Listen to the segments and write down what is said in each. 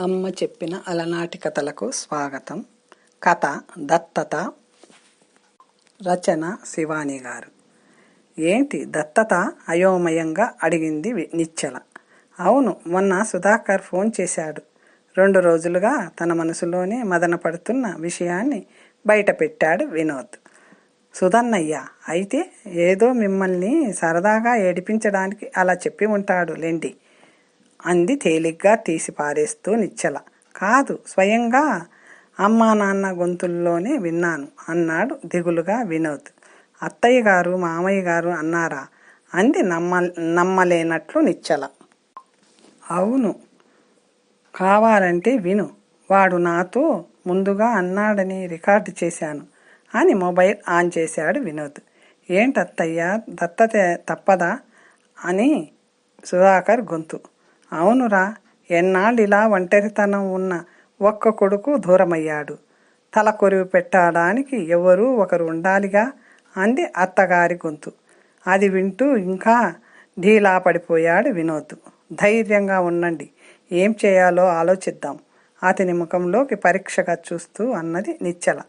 అమ్మ చెప్పిన అలనాటి కథలకు స్వాగతం. కథ దత్తత. రచన శివాని గారు. ఏంటి దత్తత? అయోమయంగా అడిగింది నిశ్చల. అవును, మొన్న సుధాకర్ ఫోన్ చేశాడు. 2 రోజులుగా తన మనసులోనే మదన పడుతున్న విషయాన్ని బయట పెట్టాడు వినోద్. సుధన్నయ్య అయితే ఏదో మిమ్మల్ని సరదాగా ఏడిపించడానికి అలా చెప్పి ఉంటాడు లేండి అంది తేలిగ్గా తీసి పారేస్తూ నిశ్చల. కాదు, స్వయంగా అమ్మా నాన్న గొంతుల్లోనే విన్నాను అన్నాడు దిగులుగా వినోద్. అత్తయ్య గారు మామయ్య గారు అన్నారా అంది నమ్మలేనట్లు నిశ్చల. అవును, కావాలంటే విను. వాడు నాతో ముందుగా అన్నాడని రికార్డు చేశాను అని మొబైల్ ఆన్ చేశాడు వినోద్. ఏంటత్తయ్య, దత్తత తప్పదా అని సుధాకర్ గొంతు. అవునురా, ఎన్నాళ్ళిలా ఒంటరితనం ఉన్న ఒక్క కొడుకు దూరమయ్యాడు. తల కొరివి పెట్టడానికి ఎవరూ ఒకరు ఉండాలిగా అంది అత్తగారి గొంతు. అది వింటూ ఇంకా ఢీలా పడిపోయాడు వినోద్. ధైర్యంగా ఉండండి, ఏం చేయాలో ఆలోచిద్దాం అతని ముఖంలోకి పరీక్షగా చూస్తూ అన్నది నిశ్చల.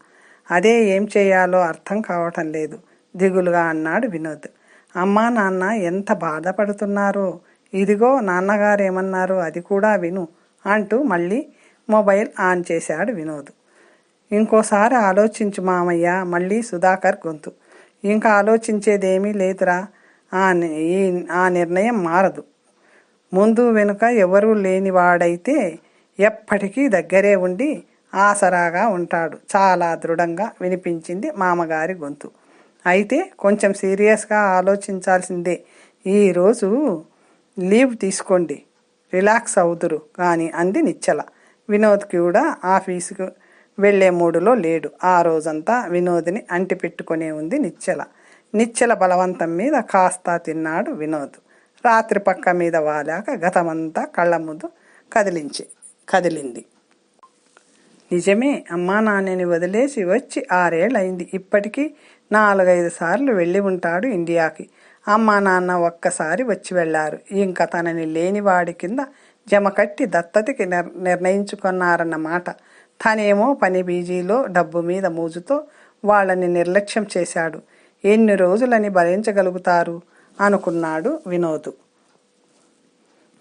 అదే ఏం చేయాలో అర్థం కావటం లేదు దిగులుగా అన్నాడు వినోద్. అమ్మా నాన్న ఎంత బాధపడుతున్నారో, ఇదిగో నాన్నగారేమన్నారో అది కూడా విను అంటూ మళ్ళీ మొబైల్ ఆన్ చేశాడు వినోద్. ఇంకోసారి ఆలోచించు మామయ్య, మళ్ళీ సుధాకర్ గొంతు. ఇంకా ఆలోచించేదేమీ లేదురా, ఆ నిర్ణయం మారదు. ముందు వెనుక ఎవరూ లేనివాడైతే ఎప్పటికీ దగ్గరే ఉండి ఆసరాగా ఉంటాడు, చాలా దృఢంగా వినిపించింది మామగారి గొంతు. అయితే కొంచెం సీరియస్గా ఆలోచించాల్సిందే. ఈరోజు లీవ్ తీసుకోండి, రిలాక్స్ అవుదురు కానీ అంది నిశ్చల. వినోద్ కూడా ఆఫీసుకు వెళ్లే మూడులో లేడు. ఆ రోజంతా వినోద్ని అంటి పెట్టుకునే ఉంది నిశ్చల. నిశ్చల బలవంతం మీద కాస్త తిన్నాడు వినోద్. రాత్రి పక్క మీద వాలాక గతమంతా కళ్ళ ముందు కదిలింది. నిజమే, అమ్మా నాన్నని వదిలేసి వచ్చి 6 ఏళ్ళయింది. ఇప్పటికీ 4-5 సార్లు వెళ్ళి ఉంటాడు ఇండియాకి. అమ్మా నాన్న ఒక్కసారి వచ్చి వెళ్ళారు. ఇంకా తనని లేనివాడి కింద జమకట్టి దత్తతకి నిర్ణయించుకున్నారన్నమాట. తనేమో పని బీజీలో డబ్బు మీద మోజుతో వాళ్ళని నిర్లక్ష్యం చేశాడు. ఎన్ని రోజులని భరించగలుగుతారు అనుకున్నాడు వినోద్.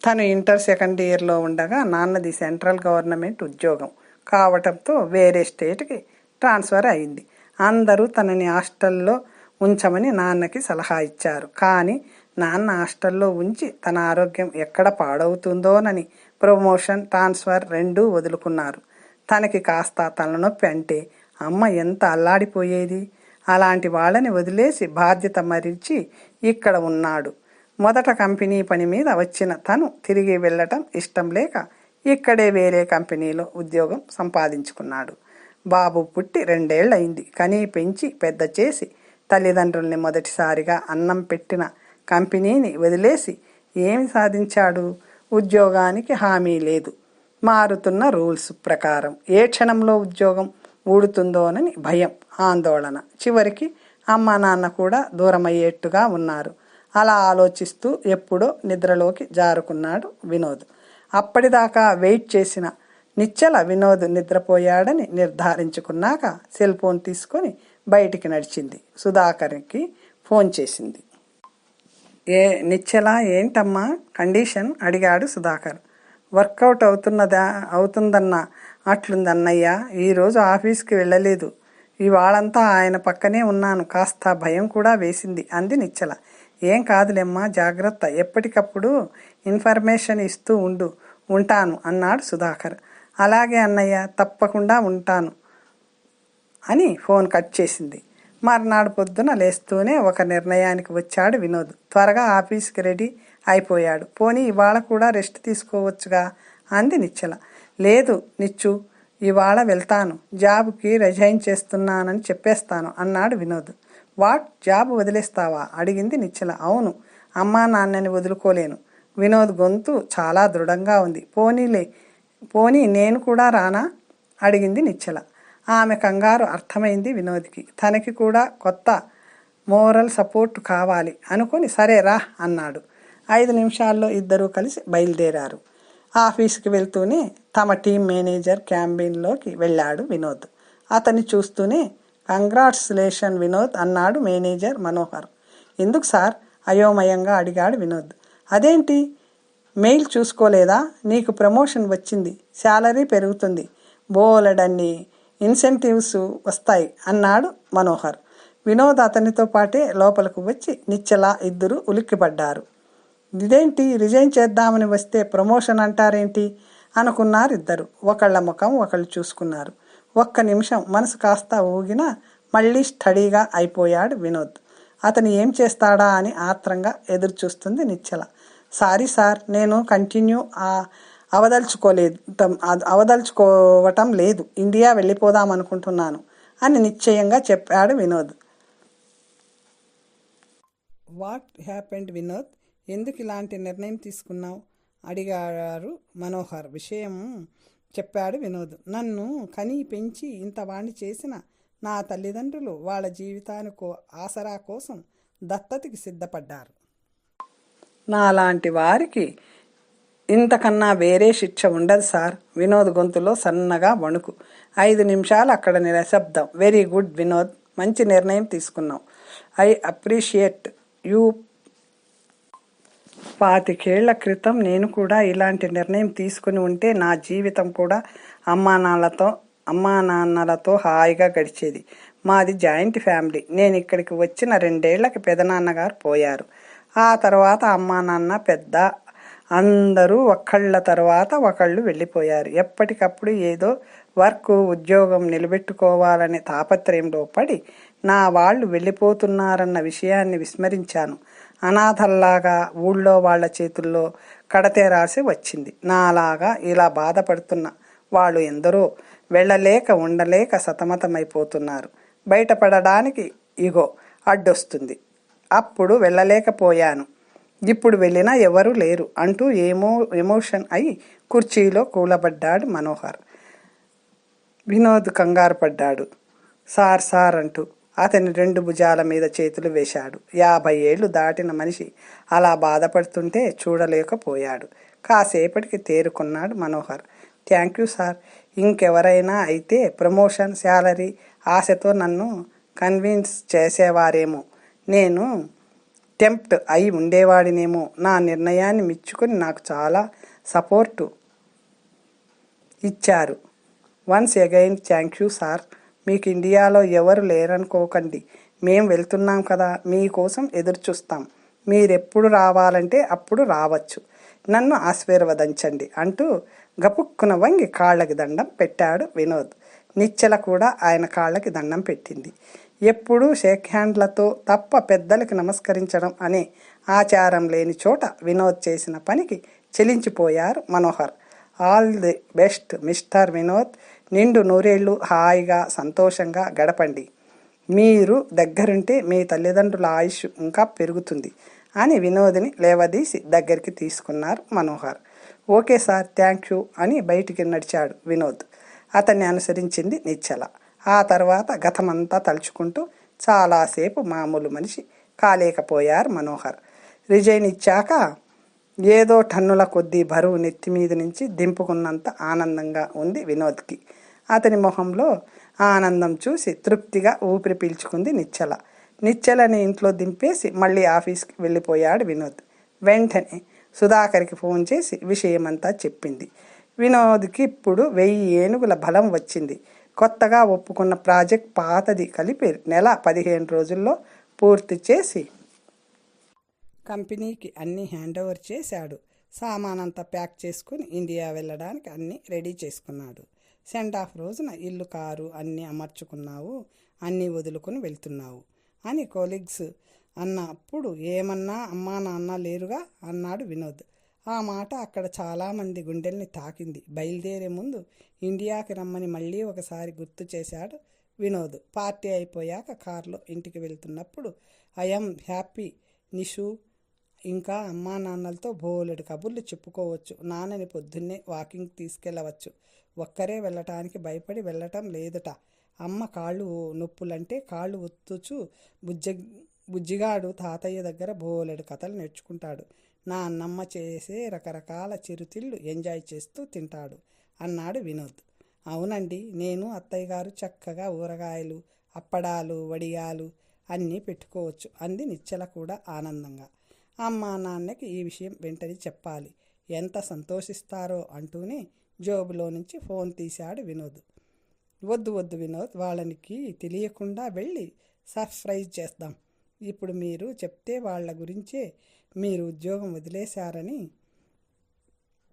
తను ఇంటర్ 2nd ఇయర్లో ఉండగా నాన్నది సెంట్రల్ గవర్నమెంట్ ఉద్యోగం కావటంతో వేరే స్టేట్కి ట్రాన్స్ఫర్ అయింది. అందరూ తనని హాస్టల్లో ఉంచమని నాన్నకి సలహా ఇచ్చారు. కానీ నాన్న హాస్టల్లో ఉంచి తన ఆరోగ్యం ఎక్కడ పాడవుతుందోనని ప్రమోషన్, ట్రాన్స్ఫర్ 2 వదులుకున్నారు. తనకి కాస్త తలనొప్పి అంటే అమ్మ ఎంత అల్లాడిపోయేది. అలాంటి వాళ్ళని వదిలేసి బాధ్యత మరిచి ఇక్కడ ఉన్నాడు. మొదట కంపెనీ పని మీద వచ్చిన తను తిరిగి వెళ్ళటం ఇష్టం లేక ఇక్కడే వేరే కంపెనీలో ఉద్యోగం సంపాదించుకున్నాడు. బాబు పుట్టి 2 ఏళ్ళయింది. కనీ పెంచి పెద్ద చేసి తల్లిదండ్రుల్ని మొదటిసారిగా అన్నం పెట్టిన కంపెనీని వదిలేసి ఏమి సాధించాడు? ఉద్యోగానికి హామీ లేదు. మారుతున్న రూల్స్ ప్రకారం ఏ క్షణంలో ఉద్యోగం ఊడుతుందోనని భయం, ఆందోళన. చివరికి అమ్మా నాన్న కూడా దూరమయ్యేట్టుగా ఉన్నారు. అలా ఆలోచిస్తూ ఎప్పుడో నిద్రలోకి జారుకున్నాడు వినోద్. అప్పటిదాకా వెయిట్ చేసిన నిశ్చల వినోద్ నిద్రపోయాడని నిర్ధారించుకున్నాక సెల్ ఫోన్ తీసుకొని బయటికి నడిచింది. సుధాకర్కి ఫోన్ చేసింది. నిశ్చల, ఏంటమ్మా కండిషన్ అడిగాడు సుధాకర్. వర్కౌట్ అవుతుందన్న అట్లుందన్నయ్య. ఈరోజు ఆఫీస్కి వెళ్ళలేదు. ఇవాళంతా ఆయన పక్కనే ఉన్నాను. కాస్త భయం కూడా వేసింది అంది నిశ్చల. ఏం కాదులేమ్మా, జాగ్రత్త. ఎప్పటికప్పుడు ఇన్ఫర్మేషన్ ఇస్తూ ఉంటాను అన్నాడు సుధాకర్. అలాగే అన్నయ్య, తప్పకుండా ఉంటాను అని ఫోన్ కట్ చేసింది. మర్నాడు పొద్దున లేస్తూనే ఒక నిర్ణయానికి వచ్చాడు వినోద్. త్వరగా ఆఫీస్కి రెడీ అయిపోయాడు. పోనీ ఇవాళ కూడా రెస్ట్ తీసుకోవచ్చుగా అంది నిశ్చల. లేదు నిచ్చు, ఇవాళ వెళ్తాను. జాబ్కి రిజైన్ చేస్తున్నానని చెప్పేస్తాను అన్నాడు వినోద్. వాట్, జాబ్ వదిలేస్తావా అడిగింది నిశ్చల. అవును, అమ్మా నాన్నని వదులుకోలేను. వినోద్ గొంతు చాలా దృఢంగా ఉంది. పోనీ నేను కూడా రానా అడిగింది నిశ్చల. ఆమె కంగారు అర్థమైంది వినోద్కి. తనకి కూడా కొత్త మోరల్ సపోర్ట్ కావాలి అనుకుని సరే రా అన్నాడు. 5 నిమిషాల్లో ఇద్దరూ కలిసి బయలుదేరారు. ఆఫీస్కి వెళ్తూనే తమ టీం మేనేజర్ క్యాంబిన్లోకి వెళ్ళాడు వినోద్. అతన్ని చూస్తూనే కంగ్రాట్యులేషన్ వినోద్ అన్నాడు మేనేజర్ మనోహర్. ఎందుకు సార్? అయోమయంగా అడిగాడు వినోద్. అదేంటి, మెయిల్ చూసుకోలేదా? నీకు ప్రమోషన్ వచ్చింది, శాలరీ పెరుగుతుంది, బోలెడన్ని ఇన్సెంటివ్స్ వస్తాయి అన్నాడు మనోహర్. వినోద్ అతనితో పాటే లోపలకు వచ్చి నిశ్చల ఇద్దరు ఉలిక్కిపడ్డారు. ఇదేంటి, రిజైన్ చేద్దామని వస్తే ప్రమోషన్ అంటారేంటి అనుకున్నారు ఇద్దరు. ఒకళ్ళ ముఖం ఒకళ్ళు చూసుకున్నారు. ఒక్క నిమిషం మనసు కాస్త ఊగినా మళ్ళీ స్టడీగా అయిపోయాడు వినోద్. అతను ఏం చేస్తాడా అని ఆత్రంగా ఎదురు చూస్తుంది నిశ్చల. సారీ సార్, నేను కంటిన్యూ అవదలుచుకోవటం లేదు, ఇండియా వెళ్ళిపోదాం అనుకుంటున్నాను అని నిశ్చయంగా చెప్పాడు వినోద్. What happened Vinod? ఎందుకు ఇలాంటి నిర్ణయం తీసుకున్నావు అడిగారు మనోహర్. విషయం చెప్పాడు వినోద్. నన్ను కని పెంచి ఇంత వాణ్ణి చేసిన నా తల్లిదండ్రులు వాళ్ళ జీవితానికి ఆసరా కోసం దత్తతకి సిద్ధపడ్డారు. నాలాంటి వారికి ఇంతకన్నా వేరే శిక్ష ఉండదు సార్. వినోద్ గొంతులో సన్నగా వణుకు. 5 నిమిషాలు అక్కడ నిశ్శబ్దం. వెరీ గుడ్ వినోద్, మంచి నిర్ణయం తీసుకున్నావు. I appreciate you. 25 ఏళ్ల క్రితం నేను కూడా ఇలాంటి నిర్ణయం తీసుకుని ఉంటే నా జీవితం కూడా అమ్మా నాన్నలతో హాయిగా గడిచేది. మాది జాయింట్ ఫ్యామిలీ. నేను ఇక్కడికి వచ్చిన 2 ఏళ్లకి పెదనాన్నగారు పోయారు. ఆ తర్వాత అమ్మా నాన్న పెద్ద అందరూ ఒకళ్ళ తర్వాత ఒకళ్ళు వెళ్ళిపోయారు. ఎప్పటికప్పుడు ఏదో వర్క్ ఉద్యోగం నిలబెట్టుకోవాలనే తాపత్రయంలో పడి నా వాళ్ళు వెళ్ళిపోతున్నారన్న విషయాన్ని విస్మరించాను. అనాథల్లాగా ఊళ్ళో వాళ్ళ చేతుల్లో కడతేరాసి వచ్చింది. నాలాగా ఇలా బాధపడుతున్న వాళ్ళు ఎందరో వెళ్ళలేక ఉండలేక సతమతమైపోతున్నారు. బయటపడడానికి ఇగో అడ్డొస్తుంది. అప్పుడు వెళ్ళలేకపోయాను, ఇప్పుడు వెళ్ళినా ఎవరూ లేరు అంటూ ఎమోషన్ అయి కుర్చీలో కూలబడ్డాడు మనోహర్. వినోద్ కంగారు పడ్డాడు. సార్ సార్ అంటూ అతని 2 భుజాల మీద చేతులు వేశాడు. 50 ఏళ్లు దాటిన మనిషి అలా బాధపడుతుంటే చూడలేకపోయాడు. కాసేపటికి తేరుకున్నాడు మనోహర్. Thank you sir. ఇంకెవరైనా అయితే ప్రమోషన్, శాలరీ ఆశతో నన్ను కన్విన్స్ చేసేవారేమో, నేను టెంప్ట్ అయి ఉండేవాడినేమో. నా నిర్ణయాన్ని మెచ్చుకొని నాకు చాలా సపోర్టు ఇచ్చారు. Once again thank you sir. మీకు ఇండియాలో ఎవరు లేరనుకోకండి, మేం వెళ్తున్నాం కదా, మీకోసం ఎదురుచూస్తాం. మీరెప్పుడు రావాలంటే అప్పుడు రావచ్చు. నన్ను ఆశీర్వదించండి అంటూ గపుక్కున వంగి కాళ్ళకి దండం పెట్టాడు వినోద్. నిశ్చల కూడా ఆయన కాళ్ళకి దండం పెట్టింది. ఎప్పుడూ షేక్ హ్యాండ్లతో తప్ప పెద్దలకి నమస్కరించడం అనే ఆచారం లేని చోట వినోద్ చేసిన పనికి చెలించిపోయారు Manohar. All the best mister Vinod. నిండు 100 ఏళ్ళు హాయిగా సంతోషంగా గడపండి. మీరు దగ్గరుంటే మీ తల్లిదండ్రుల ఆయుష్ ఇంకా పెరుగుతుంది అని వినోద్ని లేవదీసి దగ్గరికి తీసుకున్నారు Manohar. Okay sir, thank you అని బయటికి నడిచాడు వినోద్. అతన్ని అనుసరించింది నిశ్చల. ఆ తర్వాత గతమంతా తలుచుకుంటూ చాలాసేపు మామూలు మనిషి కాలేకపోయారు మనోహర్. రిజైన్ ఇచ్చాక ఏదో టన్నుల కొద్దీ బరువు నెత్తిమీద నుంచి దింపుకున్నంత ఆనందంగా ఉంది వినోద్కి. అతని మొహంలో ఆనందం చూసి తృప్తిగా ఊపిరి పీల్చుకుంది నిశ్చల. నిశ్చలని ఇంట్లో దింపేసి మళ్ళీ ఆఫీస్కి వెళ్ళిపోయాడు వినోద్. వెంటనే సుధాకర్కి ఫోన్ చేసి విషయమంతా చెప్పింది. వినోద్కి ఇప్పుడు 1000 ఏనుగుల బలం వచ్చింది. కొత్తగా ఒప్పుకున్న ప్రాజెక్ట్ పాతది కలిపి నెల 15 రోజుల్లో పూర్తి చేసి కంపెనీకి అన్నీ హ్యాండ్ ఓవర్ చేశాడు. సామానంతా ప్యాక్ చేసుకుని ఇండియా వెళ్ళడానికి అన్నీ రెడీ చేసుకున్నాడు. సెండ్ ఆఫ్ రోజున ఇల్లు, కారు అన్నీ అమర్చుకున్నావు, అన్నీ వదులుకొని వెళ్తున్నావు అని కొలీగ్స్ అన్నప్పుడు ఏమన్నా అమ్మా నాన్న లేరుగా అన్నాడు వినోద్. ఆ మాట అక్కడ చాలామంది గుండెల్ని తాకింది. బయలుదేరే ముందు ఇండియాకి రమ్మని మళ్ళీ ఒకసారి గుర్తు చేశాడు వినోద్. పార్టీ అయిపోయాక కారులో ఇంటికి వెళ్తున్నప్పుడు ఐఎమ్ హ్యాపీ నిషు, ఇంకా అమ్మా నాన్నలతో బోలెడు కబుర్లు చెప్పుకోవచ్చు. నాన్నని పొద్దున్నే వాకింగ్ తీసుకెళ్ళవచ్చు. ఒక్కరే వెళ్ళటానికి భయపడి వెళ్ళటం లేదుట. అమ్మ కాళ్ళు నొప్పులంటే కాళ్ళు ఒత్తుచు బుజ్జిగాడు తాతయ్య దగ్గర బోలెడు కథలు నేర్చుకుంటాడు. నా అన్నమ్మ చేసే రకరకాల చిరుతిళ్ళు ఎంజాయ్ చేస్తూ తింటాడు అన్నాడు వినోద్. అవునండి, నేను అత్తయ్య గారు చక్కగా ఊరగాయలు, అప్పడాలు, వడియాలు అన్నీ పెట్టుకోవచ్చు అంది నిశ్చల కూడా ఆనందంగా. అమ్మా నాన్నకి ఈ విషయం వెంటనే చెప్పాలి, ఎంత సంతోషిస్తారో అంటూనే జోబులో నుంచి ఫోన్ తీశాడు వినోద్. వద్దు వద్దు వినోద్, వాళ్ళనికి తెలియకుండా వెళ్ళి సర్ప్రైజ్ చేద్దాం. ఇప్పుడు మీరు చెప్తే వాళ్ళ గురించే మీరు ఉద్యోగం వదిలేశారని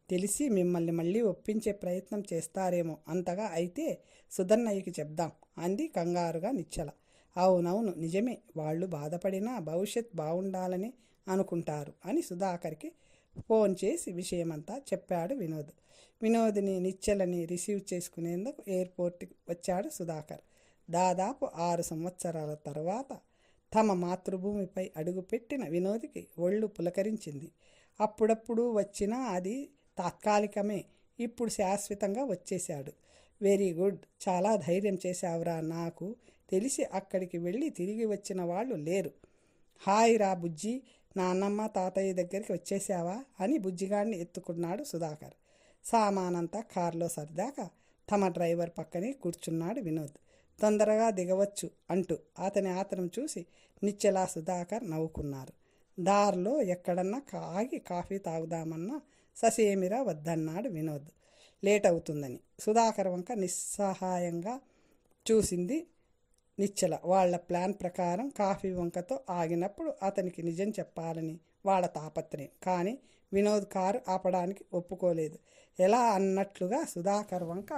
తెలిసి మిమ్మల్ని మళ్ళీ ఒప్పించే ప్రయత్నం చేస్తారేమో, అంతగా అయితే సుధన్నయ్యకి చెప్దాం అంది కంగారుగా నిశ్చల. అవునవును నిజమే, వాళ్ళు బాధపడినా భవిష్యత్ బాగుండాలని అనుకుంటారు అని సుధాకర్కి ఫోన్ చేసి విషయమంతా చెప్పాడు వినోద్. వినోద్ని నిశ్చలని రిసీవ్ చేసుకునేందుకు ఎయిర్పోర్ట్కి వచ్చాడు సుధాకర్. దాదాపు 6 సంవత్సరాల తర్వాత తమ మాతృభూమిపై అడుగుపెట్టిన వినోద్కి ఒళ్ళు పులకరించింది. అప్పుడప్పుడు వచ్చినా అది తాత్కాలికమే, ఇప్పుడు శాశ్వతంగా వచ్చేశాడు. వెరీ గుడ్, చాలా ధైర్యం చేశావురా. నాకు తెలిసి అక్కడికి వెళ్ళి తిరిగి వచ్చిన వాళ్ళు లేరు. హాయ్ రా బుజ్జి, నాన్నమ్మ తాతయ్య దగ్గరికి వచ్చేసావా అని బుజ్జిగాడిని ఎత్తుకున్నాడు సుధాకర్. సామానంతా కారులో సర్దాక తమ డ్రైవర్ పక్కనే కూర్చున్నాడు వినోద్. తొందరగా దిగవచ్చు అంటూ అతని ఆతనం చూసి నిశ్చల, సుధాకర్ నవ్వుకున్నారు. దారిలో ఎక్కడన్నా ఆగి కాఫీ తాగుదామన్నా ససేమిరా వద్దన్నాడు వినోద్, లేట్ అవుతుందని. సుధాకర్ వంక నిస్సహాయంగా చూసింది నిశ్చల. వాళ్ల ప్లాన్ ప్రకారం కాఫీ వంకతో ఆగినప్పుడు అతనికి నిజం చెప్పాలని వాళ్ళ తాపత్రయం. కానీ వినోద్ కారు ఆపడానికి ఒప్పుకోలేదు. ఎలా అన్నట్లుగా సుధాకర్ వంక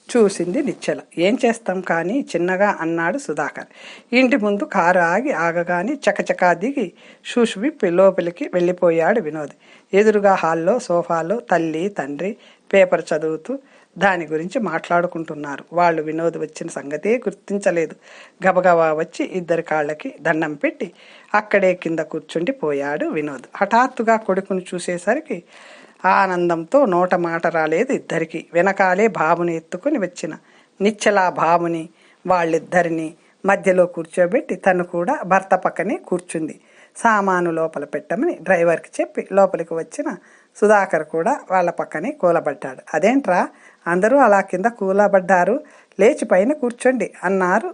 చూసింది నిశ్చల. ఏం చేస్తాం కానీ చిన్నగా అన్నాడు సుధాకర్. ఇంటి ముందు కారు ఆగగానే చకచకా దిగి షూస్ విప్పి లోపలికి వెళ్ళిపోయాడు వినోద్. ఎదురుగా హాల్లో సోఫాలో తల్లి తండ్రి పేపర్ చదువుతూ దాని గురించి మాట్లాడుకుంటున్నారు. వాళ్ళు వినోద్ వచ్చిన సంగతే గుర్తించలేదు. గబగబా వచ్చి ఇద్దరి కాళ్ళకి దండం పెట్టి అక్కడే కింద కూర్చుండి పోయాడు వినోద్. హఠాత్తుగా కొడుకును చూసేసరికి ఆనందంతో నోట మాట రాలేదు ఇద్దరికి. వెనకాలే బాబుని ఎత్తుకుని వచ్చిన నిశ్చల బాబుని వాళ్ళిద్దరిని మధ్యలో కూర్చోబెట్టి తను కూడా భర్త పక్కనే కూర్చుంది. సామాను లోపల పెట్టమని డ్రైవర్కి చెప్పి లోపలికి వచ్చిన సుధాకర్ కూడా వాళ్ళ పక్కనే కూలబడ్డాడు. అదేంట్రా అందరూ అలా కింద కూలబడ్డారు, లేచి పైన కూర్చోండి అన్నారు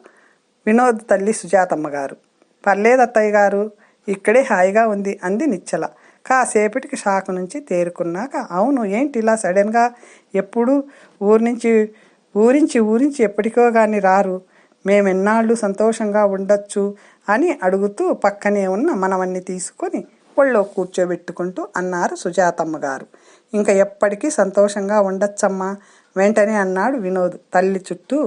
వినోద్ తల్లి సుజాతమ్మ గారు. పర్లేదు అత్తయ్య గారు, ఇక్కడే హాయిగా ఉంది అంది నిశ్చల. కాసేపటికి షాకు నుంచి తేరుకున్నాక, అవును ఏంటి ఇలా సడన్గా, ఎప్పుడు ఊరించి ఎప్పటికో కానీ రారు, మేమెన్నాళ్ళు సంతోషంగా ఉండొచ్చు అని అడుగుతూ పక్కనే ఉన్న మనవన్ని తీసుకొని ఒళ్ళో కూర్చోబెట్టుకుంటూ అన్నారు సుజాతమ్మ గారు. ఇంకా ఎప్పటికీ సంతోషంగా ఉండొచ్చమ్మా వెంటనే అన్నాడు వినోద్ తల్లి చుట్టూ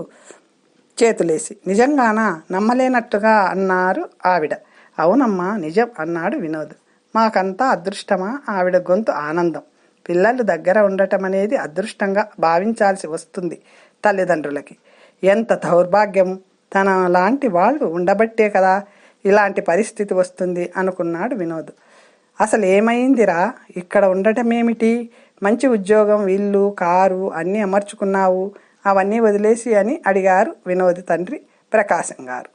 చేతులేసి. నిజంగానా, నమ్మలేనట్టుగా అన్నారు ఆవిడ. అవునమ్మా నిజం అన్నాడు వినోద్. మాకంతా అదృష్టమా, ఆవిడ గొంతు ఆనందం. పిల్లలు దగ్గర ఉండటం అనేది అదృష్టంగా భావించాల్సి వస్తుంది తల్లిదండ్రులకి. ఎంత దౌర్భాగ్యం, తన లాంటి వాళ్ళు ఉండబట్టే కదా ఇలాంటి పరిస్థితి వస్తుంది అనుకున్నాడు వినోద్. అసలు ఏమైందిరా, ఇక్కడ ఉండటమేమిటి, మంచి ఉద్యోగం, ఇల్లు, కారు అన్నీ అమర్చుకున్నావు, అవన్నీ వదిలేసి అని అడిగారు వినోద్ తండ్రి ప్రకాశం గారు.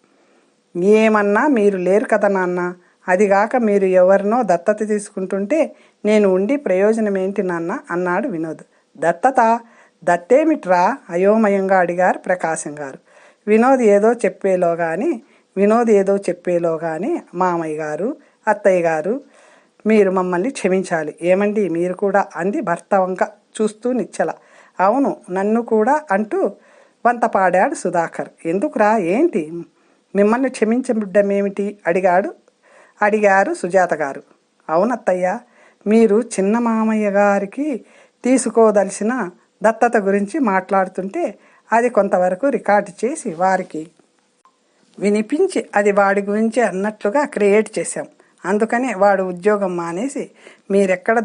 ఏమన్నా మీరు లేరు కదా నాన్న, అదిగాక మీరు ఎవరినో దత్తత తీసుకుంటుంటే నేను ఉండి ప్రయోజనం ఏంటి నాన్న అన్నాడు వినోద్. దత్తేమిట్రా అయోమయంగా అడిగారు ప్రకాశం గారు. వినోద్ ఏదో చెప్పేలోగానే మామయ్య గారు, అత్తయ్య గారు, మీరు మమ్మల్ని క్షమించాలి. ఏమండి మీరు కూడా అంది భర్త వంక చూస్తూ నిశ్చల. అవును నన్ను కూడా అంటూ వంత పాడాడు సుధాకర్. ఎందుకురా, ఏంటి, మిమ్మల్ని క్షమించబడ్డమేమిటి అడిగారు సుజాత గారు. అవునత్తయ్య, మీరు చిన్న మామయ్య గారికి తీసుకోదలిసిన దత్తత గురించి మాట్లాడుతుంటే అది కొంతవరకు రికార్డు చేసి వారికి వినిపించి అది వాడి గురించి అన్నట్లుగా క్రియేట్ చేశాం. అందుకనే వాడు ఉద్యోగం మానేసి మీరెక్కడ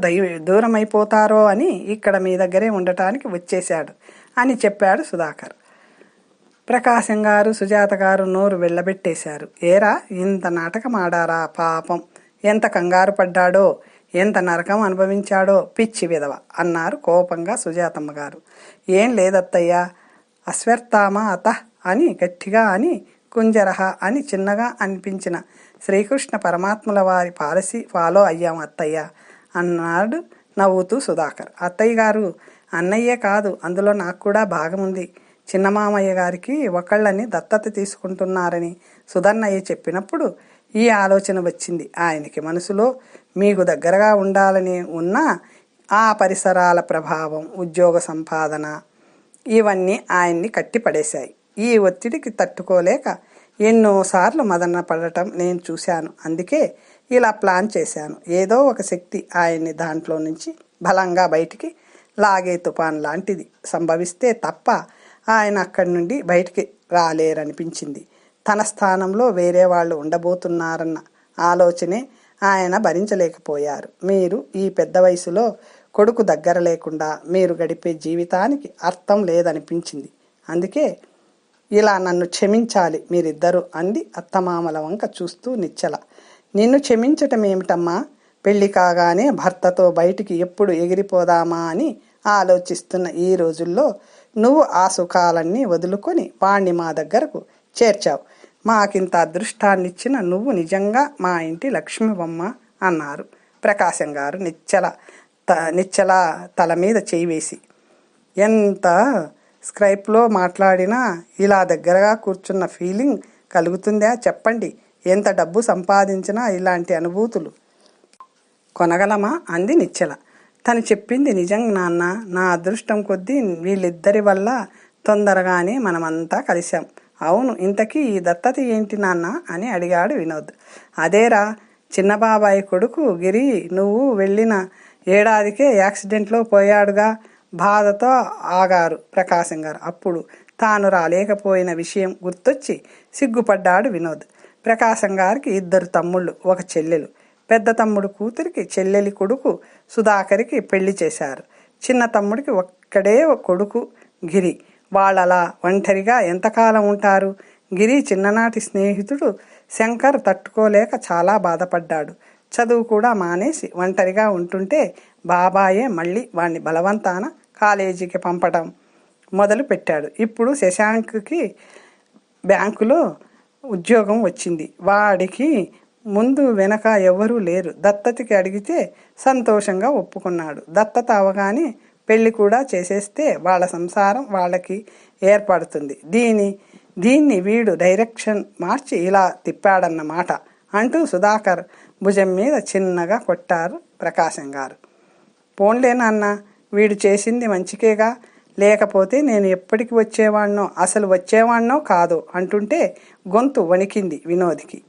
దూరం అయిపోతారో అని ఇక్కడ మీ దగ్గరే ఉండటానికి వచ్చేశాడు అని చెప్పాడు సుధాకర్. ప్రకాశం గారు సుజాత గారు నోరు వెళ్ళబెట్టేశారు. ఏరా ఇంత నాటకం ఆడారా, పాపం ఎంత కంగారు పడ్డాడో, ఎంత నరకం అనుభవించాడో పిచ్చి విధవ అన్నారు కోపంగా సుజాతమ్మ గారు. ఏం లేదత్తయ్యా, అశ్వత్థామ అత అని గట్టిగా అని కుంజరహ అని చిన్నగా అనిపించిన శ్రీకృష్ణ పరమాత్మల వారి పాలసీ ఫాలో అయ్యాం అత్తయ్య అన్నాడు నవ్వుతూ సుధాకర్. అత్తయ్య గారు, అన్నయ్యే కాదు, అందులో నాకు కూడా భాగముంది. చిన్నమామయ్య గారికి ఒకళ్ళని దత్తత తీసుకుంటున్నారని సుధన్నయ్య చెప్పినప్పుడు ఈ ఆలోచన వచ్చింది ఆయనకి. మనసులో మీకు దగ్గరగా ఉండాలని ఉన్న ఆ పరిసరాల ప్రభావం, ఉద్యోగ సంపాదన ఇవన్నీ ఆయన్ని కట్టిపడేశాయి. ఈ ఒత్తిడికి తట్టుకోలేక ఎన్నోసార్లు మదన పడటం నేను చూశాను. అందుకే ఇలా ప్లాన్ చేశాను. ఏదో ఒక శక్తి ఆయన్ని దాంట్లో నుంచి బలంగా బయటికి లాగే తుఫాన్ లాంటిది సంభవిస్తే తప్ప ఆయన అక్కడి నుండి బయటికి రాలేరనిపించింది. తన స్థానంలో వేరే వాళ్ళు ఉండబోతున్నారన్న ఆలోచనే ఆయన భరించలేకపోయారు. మీరు ఈ పెద్ద వయసులో కొడుకు దగ్గర లేకుండా మీరు గడిపే జీవితానికి అర్థం లేదనిపించింది. అందుకే ఇలా నన్ను క్షమించాలి మీరిద్దరూ అంది అత్తమామల వంక చూస్తూ నిశ్చల. నిన్ను క్షమించటం ఏమిటమ్మా? పెళ్లి కాగానే భర్తతో బయటికి ఎప్పుడు ఎగిరిపోదామా అని ఆలోచిస్తున్న ఈ రోజుల్లో నువ్వు ఆ సుఖాలన్నీ వదులుకొని వాణ్ణి మా దగ్గరకు చేర్చావు. మాకింత అదృష్టాన్నిచ్చిన నువ్వు నిజంగా మా ఇంటి లక్ష్మివమ్మ అన్నారు ప్రకాశం గారు నిశ్చల తల మీద చేయి వేసి. ఎంత స్కైప్లో మాట్లాడినా ఇలా దగ్గరగా కూర్చున్న ఫీలింగ్ కలుగుతుందా చెప్పండి? ఎంత డబ్బు సంపాదించినా ఇలాంటి అనుభూతులు కొనగలమా అంది నిశ్చల. తను చెప్పింది నిజం నాన్న. నా అదృష్టం కొద్దీ వీళ్ళిద్దరి వల్ల తొందరగానే మనమంతా కలిశాం. అవును, ఇంతకీ ఈ దత్తత ఏంటి నాన్న అని అడిగాడు వినోద్. అదేరా, చిన్నబాబాయి కొడుకు గిరి నువ్వు వెళ్ళిన ఏడాదికే యాక్సిడెంట్లో పోయాడుగా. బాధతో ఆగారు ప్రకాశం గారు. అప్పుడు తాను రాలేకపోయిన విషయం గుర్తొచ్చి సిగ్గుపడ్డాడు వినోద్. ప్రకాశం గారికి 2 తమ్ముళ్ళు, 1 చెల్లెలు. పెద్ద తమ్ముడు కూతురికి చెల్లెలి కొడుకు సుధాకర్కి పెళ్లి చేశారు. చిన్న తమ్ముడికి ఒక్కడే కొడుకు గిరి. వాళ్ళలా ఒంటరిగా ఎంతకాలం ఉంటారు? గిరి చిన్ననాటి స్నేహితుడు శంకర్ తట్టుకోలేక చాలా బాధపడ్డాడు. చదువు కూడా మానేసి ఒంటరిగా ఉంటుంటే బాబాయే మళ్ళీ వాణ్ణి బలవంతాన కాలేజీకి పంపడం మొదలు పెట్టాడు. ఇప్పుడు శశాంక్కి బ్యాంకులో ఉద్యోగం వచ్చింది. వాడికి ముందు వెనక ఎవరూ లేరు. దత్తతకి అడిగితే సంతోషంగా ఒప్పుకున్నాడు. దత్తత అవగానే పెళ్లి కూడా చేసేస్తే వాళ్ళ సంసారం వాళ్ళకి ఏర్పడుతుంది. దీన్ని వీడు డైరెక్షన్ మార్చి ఇలా తిప్పాడన్నమాట అంటూ సుధాకర్ భుజం మీద చిన్నగా కొట్టారు ప్రకాశం గారు. పోన్లే నాన్న, వీడు చేసింది మంచికేగా, లేకపోతే నేను ఎప్పటికి వచ్చేవాణ్ణో, అసలు వచ్చేవాణ్ణో కాదో అంటుంటే గొంతు వణికింది వినోద్కి.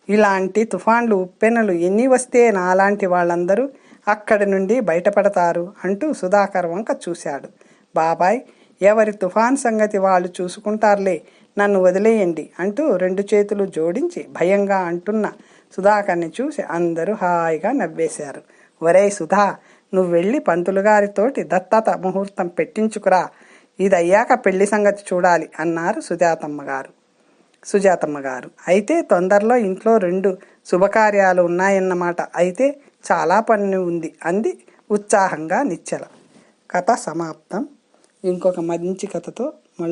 ఇలాంటి తుఫాన్లు ఉప్పెనలు ఎన్ని వస్తే నాలాంటి వాళ్ళందరూ అక్కడి నుండి బయటపడతారు అంటూ సుధాకర్ వంక చూశాడు. బాబాయ్, ఎవరి తుఫాన్ సంగతి వాళ్ళు చూసుకుంటారులే, నన్ను వదిలేయండి అంటూ 2 చేతులు జోడించి భయంగా అంటున్న సుధాకర్ని చూసి అందరూ హాయిగా నవ్వేశారు. ఒరేయ్ సుధా, నువ్వు వెళ్ళి పంతులు గారితోటి దత్తత ముహూర్తం పెట్టించుకురా, ఇదయ్యాక పెళ్లి సంగతి చూడాలి అన్నారు సుజాతమ్మ గారు. అయితే తొందరలో ఇంట్లో 2 శుభకార్యాలు ఉన్నాయన్నమాట. అయితే చాలా పని ఉంది అంది ఉత్సాహంగా నిశ్చల. కథ సమాప్తం. ఇంకొక మంచి కథతో